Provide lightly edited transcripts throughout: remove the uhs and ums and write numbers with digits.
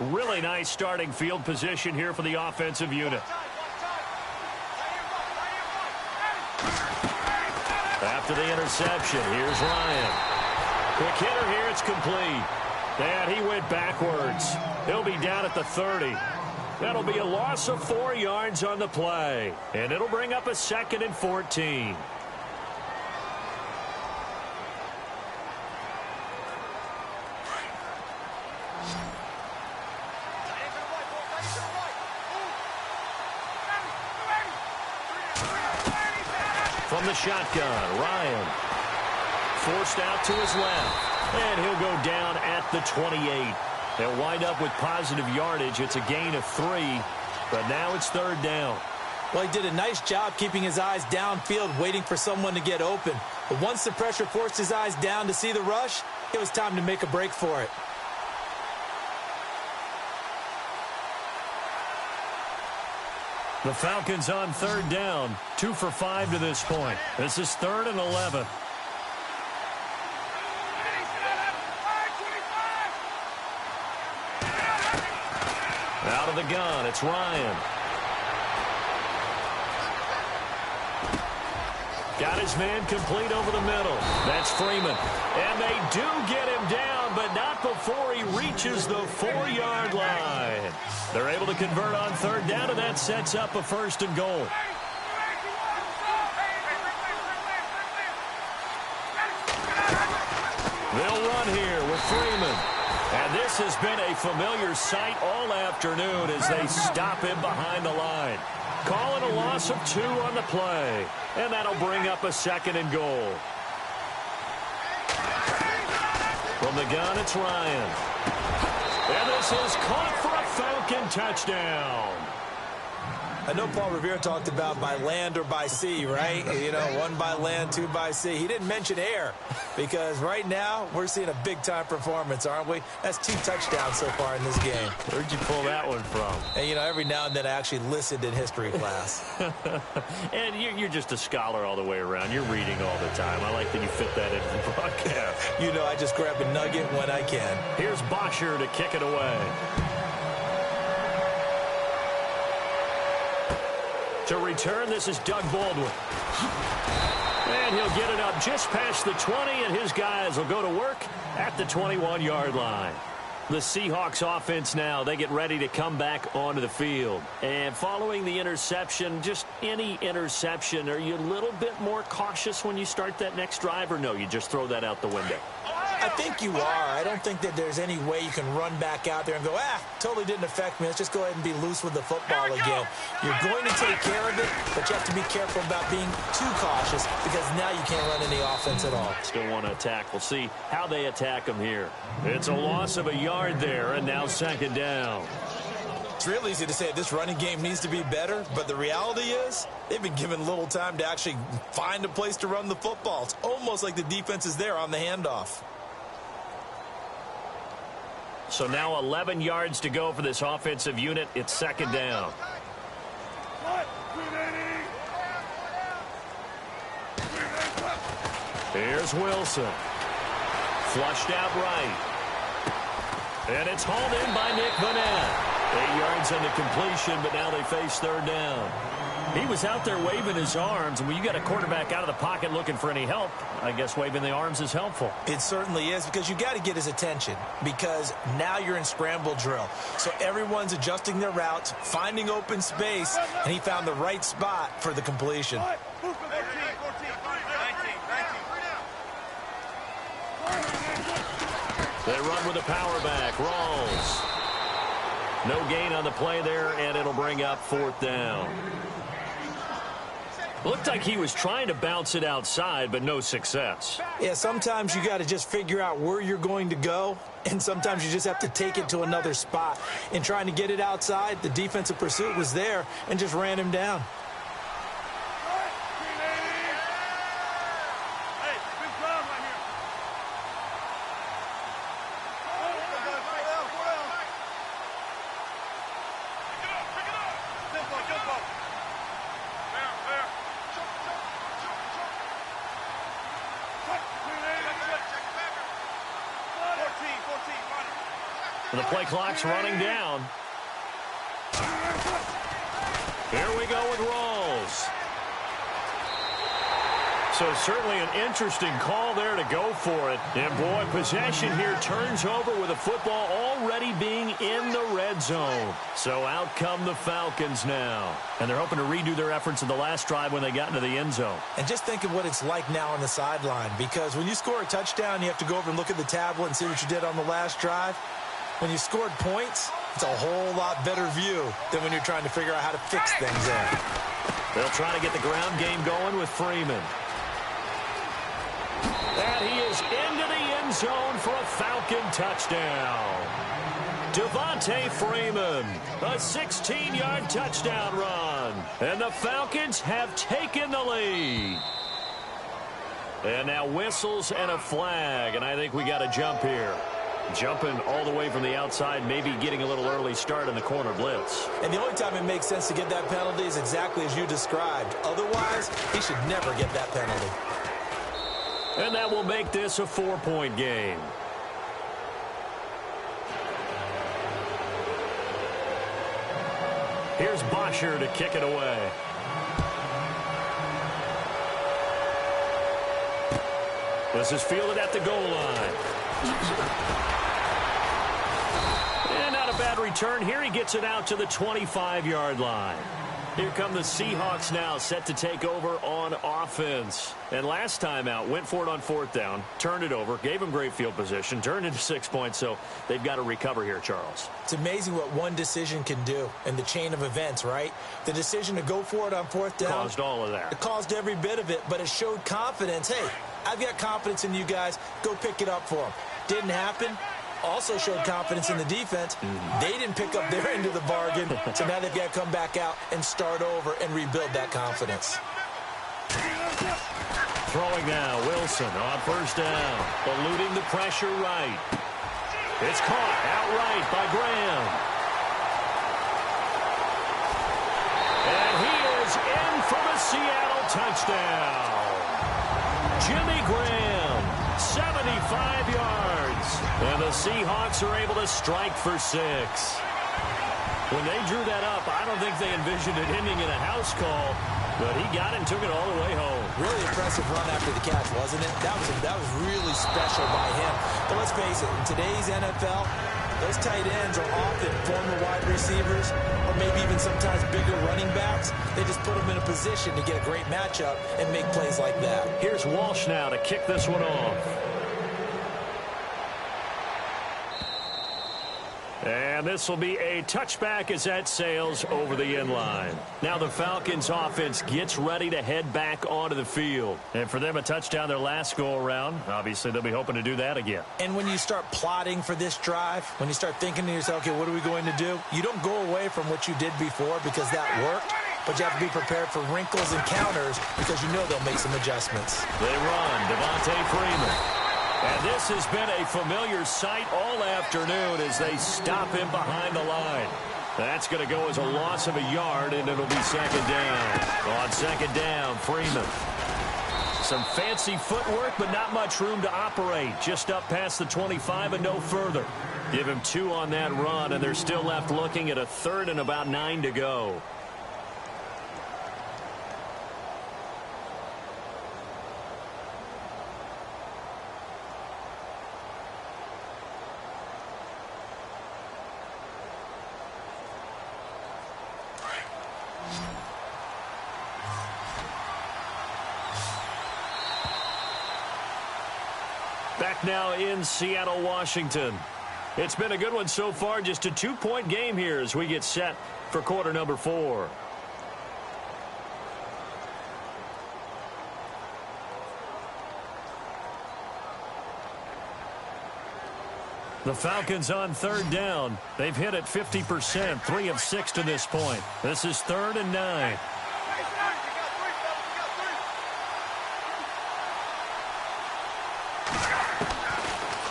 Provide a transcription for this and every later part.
Really nice starting field position here for the offensive unit. After the interception, here's Ryan. Quick hitter here, it's complete. And he went backwards. He'll be down at the 30. That'll be a loss of 4 yards on the play. And it'll bring up a 2nd and 14. From the shotgun, Ryan. Forced out to his left. And he'll go down at the 28. They'll wind up with positive yardage. It's a gain of 3. But now it's 3rd down. Well, he did a nice job keeping his eyes downfield, waiting for someone to get open. But once the pressure forced his eyes down to see the rush, it was time to make a break for it. The Falcons on 3rd down. 2 for 5 to this point. This is 3rd and 11. Out of the gun, it's Ryan. Got his man complete over the middle. That's Freeman. And they do get him down, but not before he reaches the 4-yard line. They're able to convert on 3rd down, and that sets up a 1st and goal. They'll run here with Freeman. And this has been a familiar sight all afternoon as they stop him behind the line. Calling a loss of 2 on the play. And that'll bring up a 2nd and goal. From the gun, it's Ryan. And this is caught for a Falcon touchdown. I know Paul Revere talked about by land or by sea, right? You know, 1 by land, 2 by sea. He didn't mention air because right now we're seeing a big-time performance, aren't we? That's 2 touchdowns so far in this game. Where'd you pull that one from? And, you know, every now and then I actually listened in history class. And you're just a scholar all the way around. You're reading all the time. I like that you fit that into the broadcast. You know, I just grab a nugget when I can. Here's Bosher to kick it away. To return, this is Doug Baldwin. And he'll get it up just past the 20, and his guys will go to work at the 21-yard line. The Seahawks offense now, they get ready to come back onto the field. And following the interception, just any interception, are you a little bit more cautious when you start that next drive, or no, you just throw that out the window? I think you are. I don't think that there's any way you can run back out there and go, totally didn't affect me. Let's just go ahead and be loose with the football again. You're going to take care of it, but you have to be careful about being too cautious because now you can't run any offense at all. Still want to attack. We'll see how they attack them here. It's a loss of a yard there, and now 2nd down. It's real easy to say this running game needs to be better, but the reality is they've been given little time to actually find a place to run the football. It's almost like the defense is there on the handoff. So now 11 yards to go for this offensive unit. It's 2nd down. Here's Wilson. Flushed out right. And it's hauled in by Nick Vanette. 8 yards on the completion, but now they face 3rd down. He was out there waving his arms, and when you got a quarterback out of the pocket looking for any help, I guess waving the arms is helpful. It certainly is, because you got to get his attention, because now you're in scramble drill. So everyone's adjusting their routes, finding open space, and he found the right spot for the completion. They run with a power back. Rawls. No gain on the play there, and it'll bring up 4th down. Looked like he was trying to bounce it outside, but no success. Yeah, sometimes you got to just figure out where you're going to go, and sometimes you just have to take it to another spot. In trying to get it outside, the defensive pursuit was there and just ran him down. The play clock's running down. Here we go with Rawls. So certainly an interesting call there to go for it. And, boy, possession here turns over with the football already being in the red zone. So out come the Falcons now. And they're hoping to redo their efforts in the last drive when they got into the end zone. And just think of what it's like now on the sideline, because when you score a touchdown, you have to go over and look at the tablet and see what you did on the last drive. When you scored points, it's a whole lot better view than when you're trying to figure out how to fix things there. They'll try to get the ground game going with Freeman. And he is into the end zone for a Falcon touchdown. Devontae Freeman, a 16-yard touchdown run. And the Falcons have taken the lead. And now whistles and a flag, and I think we got a jump here. Jumping all the way from the outside, maybe getting a little early start in the corner blitz. And the only time it makes sense to get that penalty is exactly as you described. Otherwise, he should never get that penalty. And that will make this a 4-point game. Here's Bosher to kick it away. This is fielded at the goal line. And not a bad return here. He gets it out to the 25-yard line. Here come the Seahawks now, set to take over on offense. And last time out, went for it on 4th down, turned it over, gave him great field position, turned into 6 points, so they've got to recover here, Charles. It's amazing what one decision can do in the chain of events, right? The decision to go for it on 4th down caused all of that. It caused every bit of it, but it showed confidence. Hey, I've got confidence in you guys. Go pick it up for them. Didn't happen. Also showed confidence in the defense. They didn't pick up their end of the bargain, so now they've got to come back out and start over and rebuild that confidence. Throwing now, Wilson on 1st down, eluding the pressure right. It's caught outright by Graham. And he is in for the Seattle touchdown. Jimmy Graham, 75 yards. And the Seahawks are able to strike for 6. When they drew that up, I don't think they envisioned it ending in a house call, but he got it and took it all the way home. Really impressive run after the catch, wasn't it? That was really special by him. But let's face it, in today's NFL, those tight ends are often former wide receivers or maybe even sometimes bigger running backs. They just put them in a position to get a great matchup and make plays like that. Here's Walsh now to kick this one off. And this will be a touchback as that sails over the end line. Now the Falcons offense gets ready to head back onto the field. And for them, a touchdown their last go-around. Obviously, they'll be hoping to do that again. And when you start plotting for this drive, when you start thinking to yourself, okay, what are we going to do? You don't go away from what you did before because that worked. But you have to be prepared for wrinkles and counters because you know they'll make some adjustments. They run. Devontae Freeman. And this has been a familiar sight all afternoon as they stop him behind the line. That's going to go as a loss of a yard, and it'll be 2nd down. On 2nd down, Freeman. Some fancy footwork, but not much room to operate. Just up past the 25 and no further. Give him 2 on that run, and they're still left looking at a 3rd and about 9 to go. Back now in Seattle, Washington. It's been a good one so far. Just a 2-point game here as we get set for quarter number 4. The Falcons on 3rd down. They've hit it 50%, 3 of 6 to this point. This is 3rd and 9.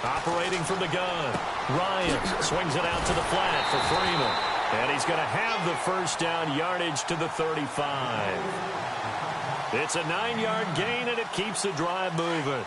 Operating from the gun. Ryan swings it out to the flat for Freeman. And he's going to have the 1st down, yardage to the 35. It's a 9-yard gain, and it keeps the drive moving.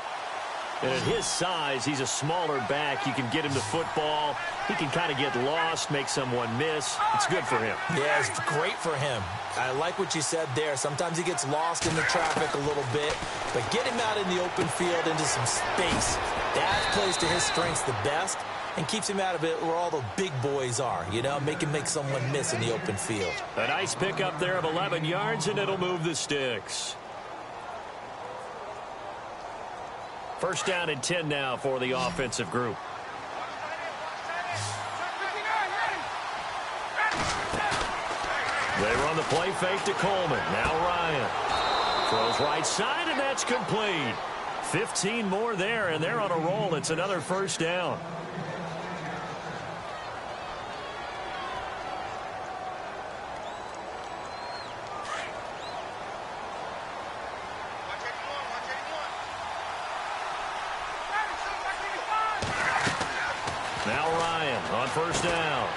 And at his size, he's a smaller back. You can get him the football. He can kind of get lost, make someone miss. It's good for him. Yeah, it's great for him. I like what you said there. Sometimes he gets lost in the traffic a little bit, but get him out in the open field into some space. That plays to his strengths the best and keeps him out of it where all the big boys are, you know, make him make someone miss in the open field. A nice pickup there of 11 yards, and it'll move the sticks. First down and 10 now for the offensive group. They run the play fake to Coleman. Now Ryan throws right side, and that's complete. 15 more there, and they're on a roll. It's another first down. Now Ryan on first down.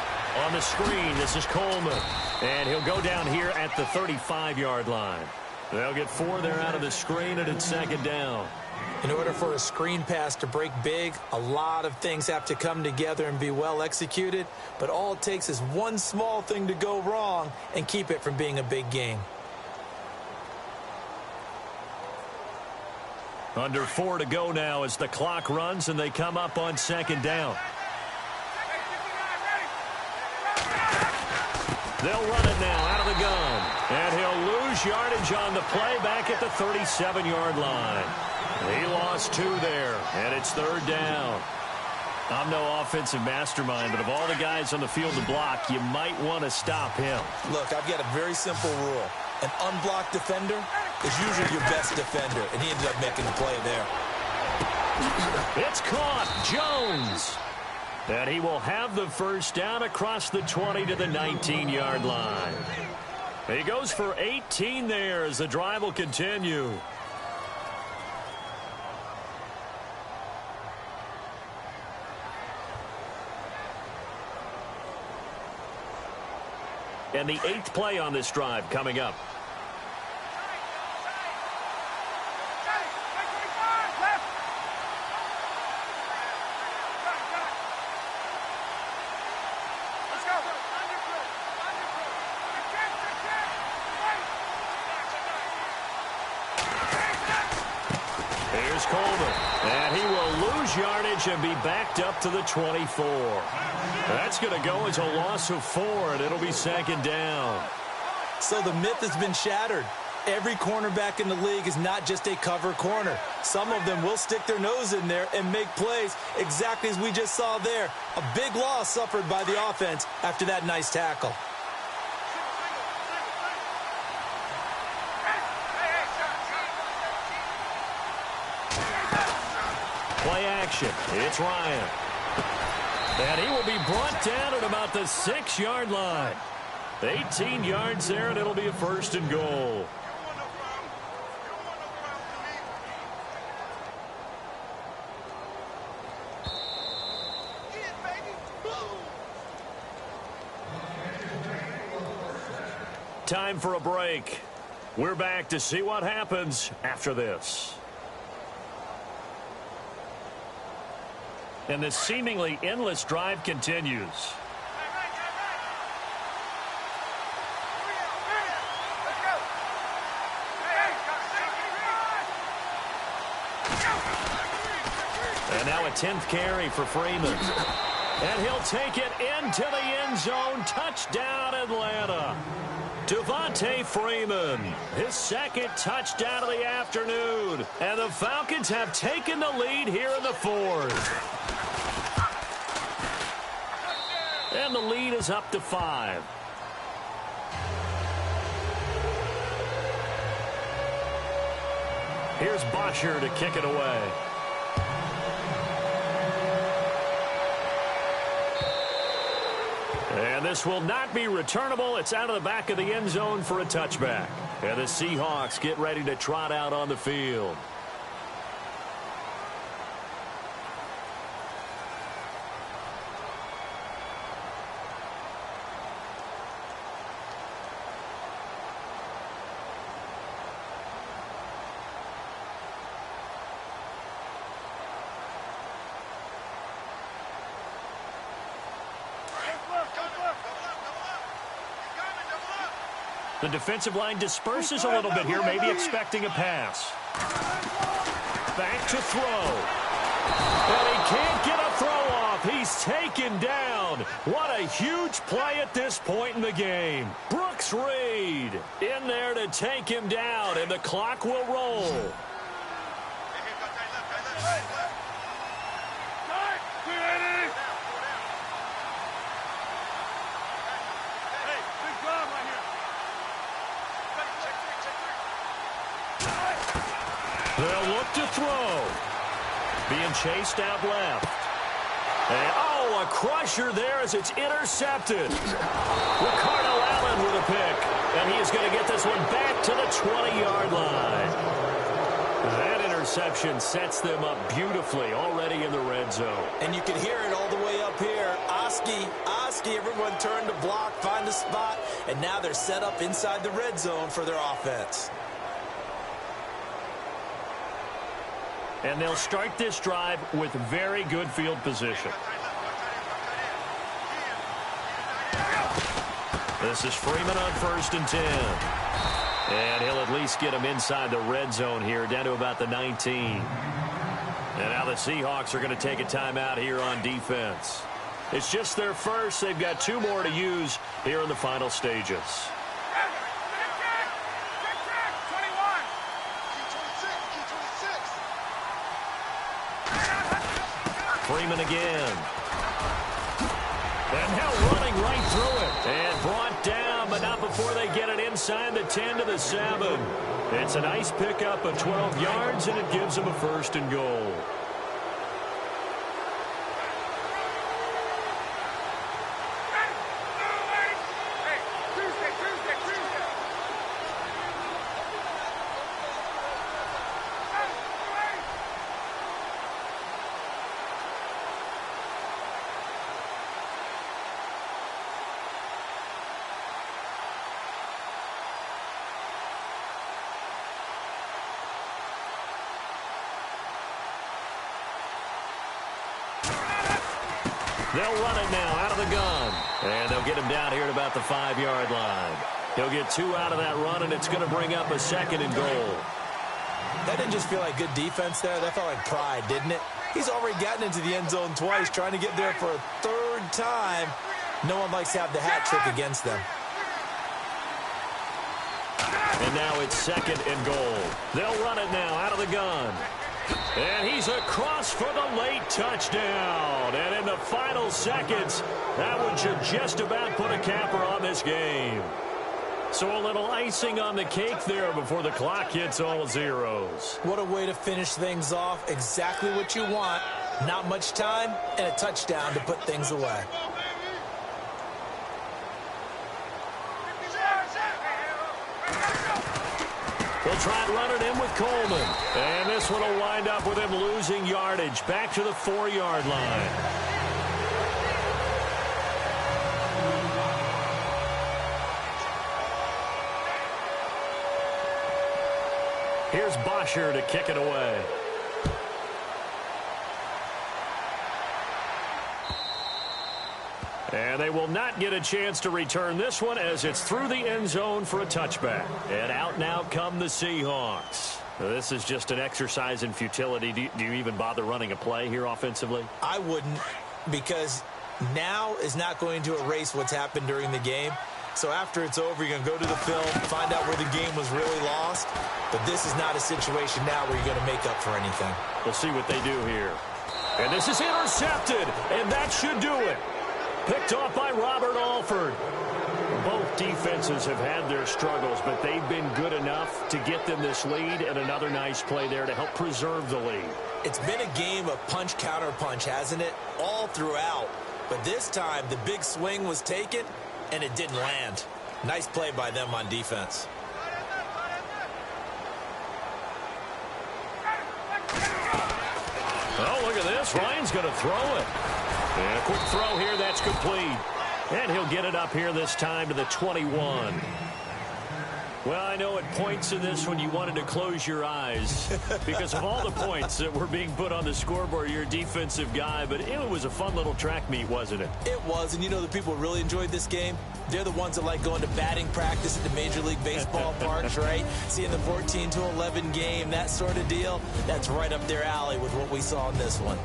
On the screen, this is Coleman. And he'll go down here at the 35-yard line. They'll get 4 there out of the screen, and it's second down. In order for a screen pass to break big, a lot of things have to come together and be well executed. But all it takes is one small thing to go wrong and keep it from being a big game. Under 4 to go now as the clock runs, and they come up on second down. They'll run it now out of the gun. And he'll lose yardage on the play back at the 37-yard line. He lost 2 there, and it's third down. I'm no offensive mastermind, but of all the guys on the field to block, you might want to stop him. Look, I've got a very simple rule. An unblocked defender is usually your best defender, and he ended up making the play there. It's caught. Jones. And he will have the first down across the 20 to the 19-yard line. He goes for 18 there as the drive will continue. And the 8th play on this drive coming up. Here's Coleman, and he will lose yardage and be backed up to the 24. That's going to go as a loss of 4, and it'll be second down. So the myth has been shattered. Every cornerback in the league is not just a cover corner. Some of them will stick their nose in there and make plays exactly as we just saw there. A big loss suffered by the offense after that nice tackle. Play action. It's Ryan. And he will be brought down at about the 6-yard line. 18 yards there, and it'll be a first and goal. Time for a break. We're back to see what happens after this. And this seemingly endless drive continues. And now a 10th carry for Freeman. And he'll take it into the end zone. Touchdown, Atlanta. Devontae Freeman, his second touchdown of the afternoon. And the Falcons have taken the lead here in the 4th. And the lead is up to 5. Here's Bosher to kick it away. And this will not be returnable. It's out of the back of the end zone for a touchback. And the Seahawks get ready to trot out on the field. The defensive line disperses a little bit here, maybe expecting a pass. Back to throw. And he can't get a throw off. He's taken down. What a huge play at this point in the game. Brooks Reed in there to take him down, and the clock will roll. They'll look to throw. Being chased out left. And, oh, a crusher there as it's intercepted. Ricardo Allen with a pick. And he is going to get this one back to the 20-yard line. That interception sets them up beautifully already in the red zone. And you can hear it all the way up here. Oski, everyone turned to block, find a spot, and now they're set up inside the red zone for their offense. And they'll start this drive with very good field position. This is Freeman on 1st and 10. And he'll at least get him inside the red zone here, down to about the 19. And now the Seahawks are going to take a timeout here on defense. It's just their first. They've got 2 more to use here in the final stages. Freeman again. And now running right through it. And brought down, but not before they get it inside the 10 to the 7. It's a nice pickup of 12 yards, and it gives them a 1st and goal. They'll run it now out of the gun. And they'll get him down here at about the 5-yard line. He'll get 2 out of that run, and it's going to bring up a 2nd and goal. That didn't just feel like good defense there. That felt like pride, didn't it? He's already gotten into the end zone twice, trying to get there for a 3rd time. No one likes to have the hat trick against them. And now it's 2nd and goal. They'll run it now out of the gun. And he's across for the late touchdown. And in the final seconds, that one should just about put a capper on this game. So a little icing on the cake there before the clock hits all zeros. What a way to finish things off. Exactly what you want. Not much time and a touchdown to put things away. They'll try and run it in with Coleman. And this one will wind up with him losing yardage back to the 4-yard line. Here's Bosher to kick it away. And they will not get a chance to return this one as it's through the end zone for a touchback. And out now come the Seahawks. This is just an exercise in futility. Do you even bother running a play here offensively? I wouldn't, because now is not going to erase what's happened during the game. So after it's over, you're going to go to the film, find out where the game was really lost. But this is not a situation now where you're going to make up for anything. We'll see what they do here. And this is intercepted, and that should do it. Picked off by Robert Alford. Both defenses have had their struggles, but they've been good enough to get them this lead, and another nice play there to help preserve the lead. It's been a game of punch-counter-punch, hasn't it? All throughout. But this time, the big swing was taken, and it didn't land. Nice play by them on defense. Oh, look at this. Ryan's going to throw it. And a quick throw here. That's complete. And he'll get it up here this time to the 21. Well, I know at points in this when you wanted to close your eyes because of all the points that were being put on the scoreboard. You're a defensive guy, but it was a fun little track meet, wasn't it? It was, and you know the people who really enjoyed this game? They're the ones that like going to batting practice at the Major League Baseball parks, right? Seeing the 14-11 game, that sort of deal. That's right up their alley with what we saw in this one.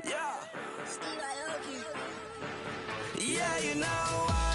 Yeah. Yeah, you know